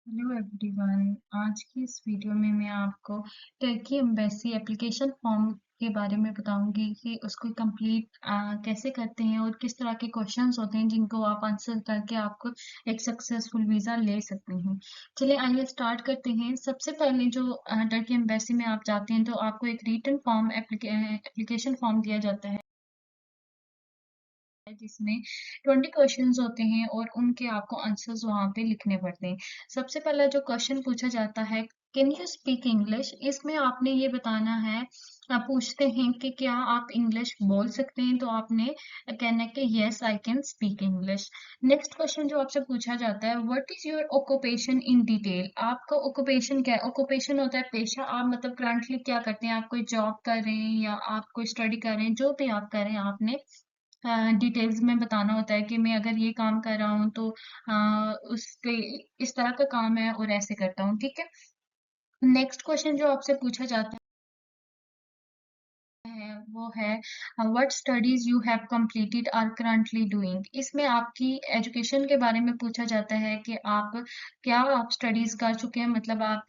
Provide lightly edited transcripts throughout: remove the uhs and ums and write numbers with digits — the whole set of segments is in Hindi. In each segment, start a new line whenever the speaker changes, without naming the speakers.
Hello everyone. आज की इस वीडियो में मैं आपको टर्की एम्बेसी एप्लीकेशन फॉर्म के बारे में बताऊंगी कि उसको कंप्लीट कैसे करते हैं और किस तरह के क्वेश्चंस होते हैं जिनको आप आंसर करके आपको एक सक्सेसफुल वीज़ा ले सकते हैं। चलिए आइए स्टार्ट करते हैं। सबसे पहले जो टर्की एम्बेसी में आप जाते हैं तो आपको एक रिटन फॉर्म एप्लीकेशन फॉर्म दिया जाता है जिसमें 20 क्वेश्चंस होते हैं और उनके आपको आंसर्स वहाँ पे लिखने पड़ते हैं। सबसे पहला जो क्वेश्चन पूछा जाता है, कैन यू स्पीक इंग्लिश? इसमें आपने ये बताना है, पूछते हैं कि क्या आप इंग्लिश बोल सकते हैं, तो आपने कहना है कि yes I can speak English. Next question जो आपसे पूछा जाता है, what is your occupation in detail? आपका ऑक्यूपेशन क्या है? ऑक्यूपेशन होता है पेशा। आप मतलब करंटली क्या करते हैं? आप कोई जॉब कर रहे हैं या आप कोई स्टडी कर रहे हैं, जो भी आप कर रहे हैं आपने डिटेल्स में बताना होता है कि मैं अगर ये काम कर रहा हूँ तो उस पे इस तरह का काम है और ऐसे करता हूँ, ठीक है। नेक्स्ट क्वेश्चन जो आपसे पूछा जाता है वो है, what studies you have completed or currently doing? इसमें आपकी एजुकेशन के बारे में पूछा जाता है कि आप स्टडीज कर चुके हैं, मतलब आप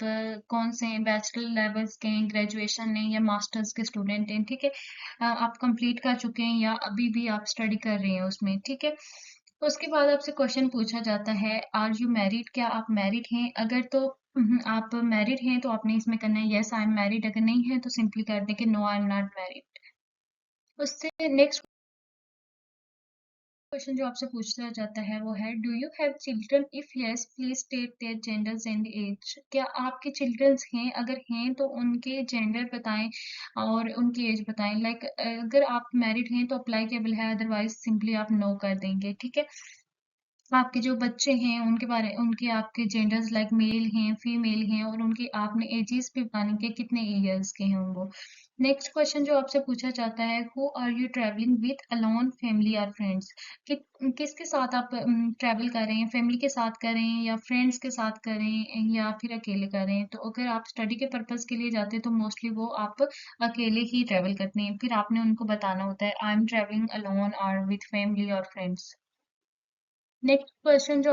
कौन से बैचलर लेवल्स के हैं, ग्रेजुएशन है या मास्टर्स के स्टूडेंट हैं, ठीक है। आप कंप्लीट कर चुके हैं या अभी भी आप स्टडी कर रहे हैं उसमें, ठीक है। उसके बाद आपसे क्वेश्चन पूछा जाता है, आर यू मैरिड? क्या आप मैरिड हैं? अगर तो आप मैरिड हैं तो आपने इसमें करना है यस आई एम मैरिड। अगर नहीं है तो सिंपली कर दें कि no I am not married. उससे नेक्स्ट क्वेश्चन जो आपसे पूछा जाता है वो है, do you have children? If yes please state their genders and age. क्या आपके चिल्ड्रंस हैं? अगर हैं तो उनके जेंडर बताएं और उनकी एज बताएं। लाइक अगर आप मैरिड हैं तो अप्लाईकेबल है, अदरवाइज सिंपली आप नो कर देंगे, ठीक है। आपके जो बच्चे हैं उनके आपके जेंडर्स लाइक मेल हैं, फीमेल हैं, और उनकी आपने एजेस भी बतानी कि कितने ईयर्स के हैं वो। नेक्स्ट क्वेश्चन जो आपसे पूछा जाता है, who are you travelling with? Alone, family और फ्रेंड्स? कि किसके साथ आप ट्रैवल कर रहे हैं? फैमिली के साथ करें या फ्रेंड्स के साथ करें या फिर अकेले करें? तो अगर आप स्टडी के पर्पज के लिए जाते हैं तो मोस्टली वो आप अकेले ही ट्रैवल करते हैं। फिर आपने उनको बताना होता है, आई एम ट्रैवलिंग अलोन और विथ फैमिली और फ्रेंड्स। नेक्स्ट क्वेश्चन जो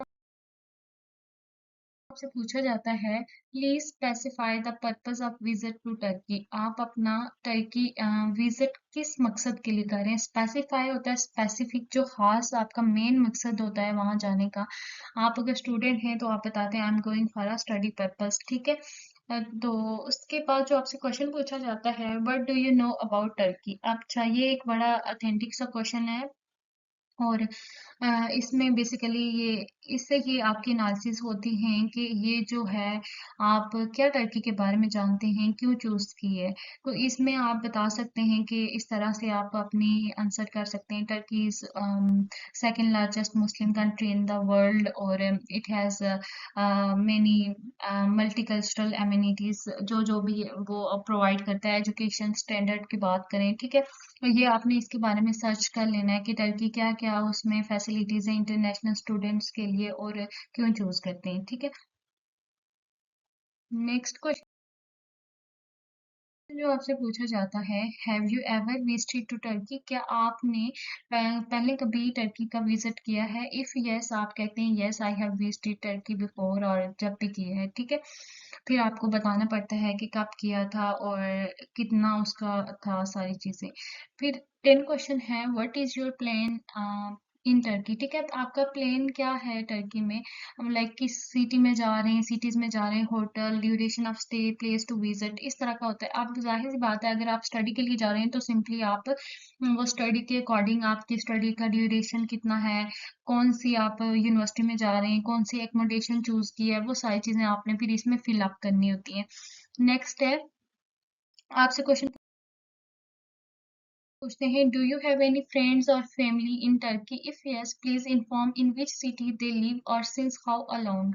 आपसे पूछा जाता है, please specify the purpose of visit to Turkey? आप अपना टर्की विजिट किस मकसद के लिए कर रहे हैं? स्पेसिफाई होता है स्पेसिफिक, जो खास आपका मेन मकसद होता है वहां जाने का। आप अगर स्टूडेंट हैं तो आप बताते हैं I am going for a study purpose, ठीक है। तो उसके बाद जो आपसे क्वेश्चन पूछा जाता है, what do you know about Turkey? अच्छा, ये एक बड़ा अथेंटिक सा क्वेश्चन है और इसमें बेसिकली ये इससे ये आपकी एनालिसिस होती हैं कि ये जो है आप क्या टर्की के बारे में जानते हैं, क्यों चूज की है। तो इसमें आप बता सकते हैं कि इस तरह से आप अपनी आंसर कर सकते हैं, Turkey is second largest Muslim country in the world और it has many multicultural amenities, जो भी वो प्रोवाइड करता है। एजुकेशन स्टैंडर्ड की बात करें, ठीक है, तो ये आपने इसके बारे में सर्च कर लेना है कि टर्की क्या-क्या उसमें फैसिलिटीज़ हैं इंटरनेशनल स्टूडेंट्स के लिए और क्यों चूज़ करते हैं, ठीक है। नेक्स्ट क्वेश्चन जो आपसे पूछा जाता है, have you ever visited to Turkey? क्या आपने पहले कभी टर्की का विजिट किया है? इफ यस आप कहते हैं yes I have visited Turkey before, और जब भी किया है, ठीक है। फिर आपको बताना पड़ता है कि कब किया था और कितना उसका था, सारी चीजें। फिर 10 क्वेश्चन है, what is your plan in Turkey? ठीक है, तो आपका प्लान क्या है टर्की में? हम लाइक किस सिटी में जा रहे हैं, सिटीज में जा रहे हैं, hotel, duration of stay, place to visit, इस तरह का होता है। आप जाहिर सी बात है अगर आप स्टडी के लिए जा रहे हैं तो सिंपली आप वो स्टडी के अकॉर्डिंग आपकी स्टडी का ड्यूरेशन कितना है, कौन सी आप यूनिवर्सिटी में जा रहे हैं, कौन सी एकोमोडेशन चूज की है, वो सारी चीजें आपने फिर इसमें फिल अप करनी होती है। नेक्स्ट है, आपसे क्वेश्चन पूछते हैं, do you have any friends और family in Turkey? If yes please inform in which city they live और since how along.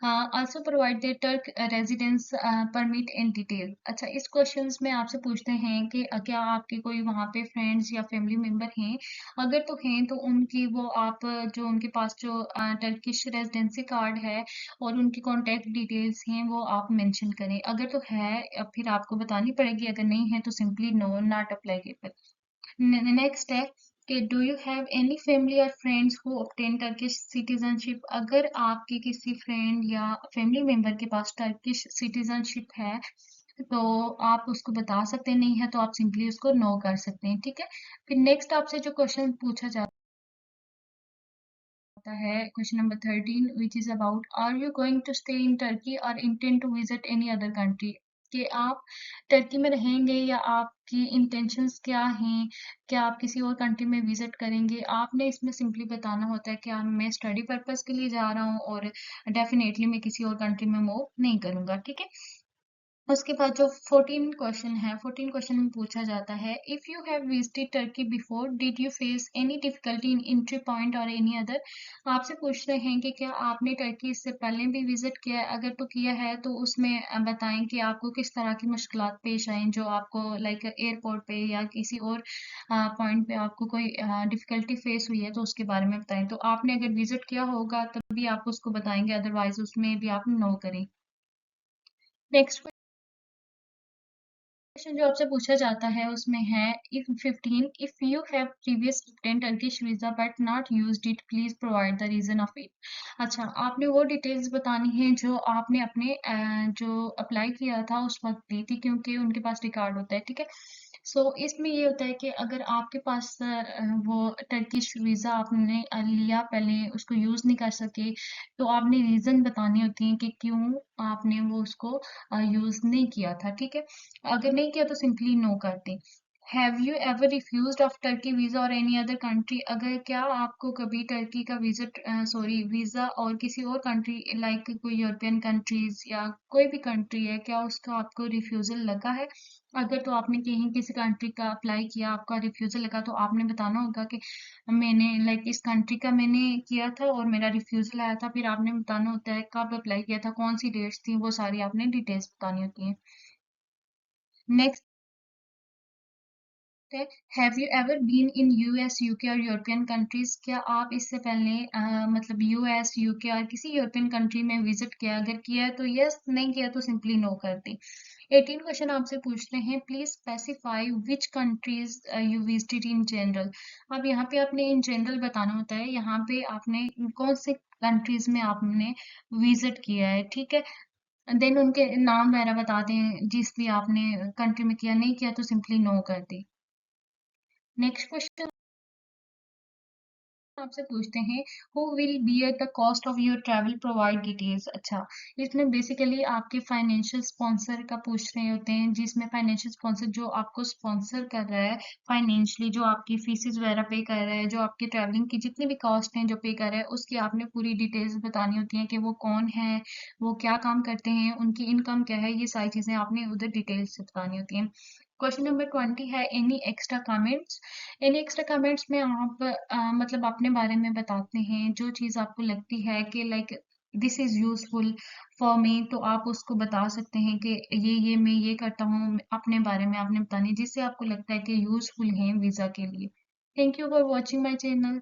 Also provide their Turk residence permit and detail. अच्छा, इस क्वेश्चंस में आपसे पूछते हैं कि क्या आपके कोई वहाँ पे फ्रेंड्स या फैमिली मेंबर हैं? अगर तो हैं तो उनकी वो आप जो उनके पास जो टर्किश रेजिडेंसी कार्ड है और उनकी कॉन्टैक्ट डिटेल्स हैं वो आप मेंशन करें। अगर तो है फिर आपको बतानी पड़ेगी, अगर नहीं है तो simply no not apply. Next है, do you have any family और friends who obtain Turkish citizenship? अगर आपके किसी फ्रेंड या फैमिली मेंबर के पास टर्किश सिटीजनशिप है तो आप उसको बता सकते हैं, नहीं है तो आप सिंपली उसको नो कर सकते हैं, ठीक है। फिर नेक्स्ट आपसे जो क्वेश्चन पूछा जाता है, question number 13, which is about are you going to stay in Turkey और intend to visit any other country? कि आप टर्की में रहेंगे या आपकी इंटेंशंस क्या हैं, क्या आप किसी और कंट्री में विजिट करेंगे? आपने इसमें सिंपली बताना होता है कि मैं स्टडी पर्पस के लिए जा रहा हूँ और डेफिनेटली मैं किसी और कंट्री में मूव नहीं करूंगा, ठीक है। उसके बाद जो 14 क्वेश्चन है, 14 क्वेश्चन में पूछा जाता है, if you have visited Turkey before did you face any difficulty in entry point और एनी अदर? आपसे पूछ रहे हैं कि क्या आपने टर्की इससे पहले भी विजिट किया है, अगर तो किया है तो उसमें बताएं कि आपको किस तरह की मुश्किलात पेश आई जो आपको लाइक एयरपोर्ट पे या किसी और पॉइंट पे आपको कोई डिफिकल्टी फेस हुई है तो उसके बारे में बताएं। तो आपने अगर विजिट किया होगा तभी आप उसको बताएंगे, अदरवाइज उसमें भी आप नो करें। नेक्स्ट क्वेश्चन जो आपसे पूछा जाता है उसमें है, if 15, if you have previous obtained Turkish visa but not used it please provide the reason of it. अच्छा, आपने वो डिटेल्स बतानी है जो आपने अपने जो अप्लाई किया था उस वक्त दी थी, क्योंकि उनके पास रिकॉर्ड होता है, ठीक है। सो इसमें ये होता है कि अगर आपके पास वो टर्किश वीजा आपने लिया, पहले उसको यूज नहीं कर सके, तो आपने रीजन बतानी होती है कि क्यों आपने वो उसको यूज नहीं किया था, ठीक है। अगर नहीं किया तो सिंपली नो कर दें। Have you ever refused of Turkey visa और एनी अदर कंट्री? अगर क्या आपको कभी टर्की का विजिट सॉरी वीजा और किसी और कंट्री लाइक कोई यूरोपियन कंट्रीज या कोई भी कंट्री है, क्या उसका आपको रिफ्यूजल लगा है? अगर तो आपने कहीं किसी कंट्री का अप्लाई किया, आपका रिफ्यूजल लगा, तो आपने बताना होगा कि मैंने लाइक इस कंट्री का मैंने किया था और मेरा रिफ्यूजल आया था। फिर आपने बताना होता है कब अप्लाई किया था, कौन सी डेट्स थी, वो सारी आपने डिटेल्स बतानी होती हैं। नेक्स्ट है, have you ever been in US, UK और यूरोपियन कंट्रीज? क्या आप इससे पहले मतलब यूएस, यूके और किसी यूरोपियन कंट्री में विजिट किया? अगर किया है तो यस, नहीं किया तो सिंपली नो कर दें। 18 क्वेश्चन आपसे पूछ रहे हैं, please specify which countries you visited in general. अब यहाँ पे आपने इन जनरल बताना होता है, यहाँ पे आपने कौन से कंट्रीज में आपने विजिट किया है, ठीक है। देन उनके नाम वगैरह बता दें, जिस भी आपने कंट्री में किया, नहीं किया तो सिंपली नो कर दें। नेक्स्ट क्वेश्चन आपसे पूछते हैं, who will bear the cost of your travel, provide details. अच्छा, इसमें बेसिकली आपके फाइनेंशियल स्पॉन्सर का पूछ रहे होते हैं, जिसमें फाइनेंशियल स्पॉन्सर जो आपको स्पॉन्सर कर रहा है फाइनेंशियली, जो आपकी फीसेस वगैरह पे कर रहा है, जो आपकी ट्रैवलिंग की जितनी भी कॉस्ट हैं जो पे कर रहा है, उसकी आपने पूरी डिटेल्स बतानी होती हैं कि वो कौन है, वो क्या काम करते हैं, उनकी इनकम क्या है, ये सारी चीजें आपने उधर डिटेल्स से बतानी होती हैं। क्वेश्चन नंबर 20 है, एनी एक्स्ट्रा कमेंट्स? इन एक्स्ट्रा कमेंट्स में आप मतलब अपने बारे में बताते हैं, जो चीज़ आपको लगती है कि like this is useful for me, तो आप उसको बता सकते हैं कि ये मैं ये करता हूँ, अपने बारे में आपने बतानी, जिससे आपको लगता है कि यूजफुल है वीजा के लिए। Thank you for watching my channel.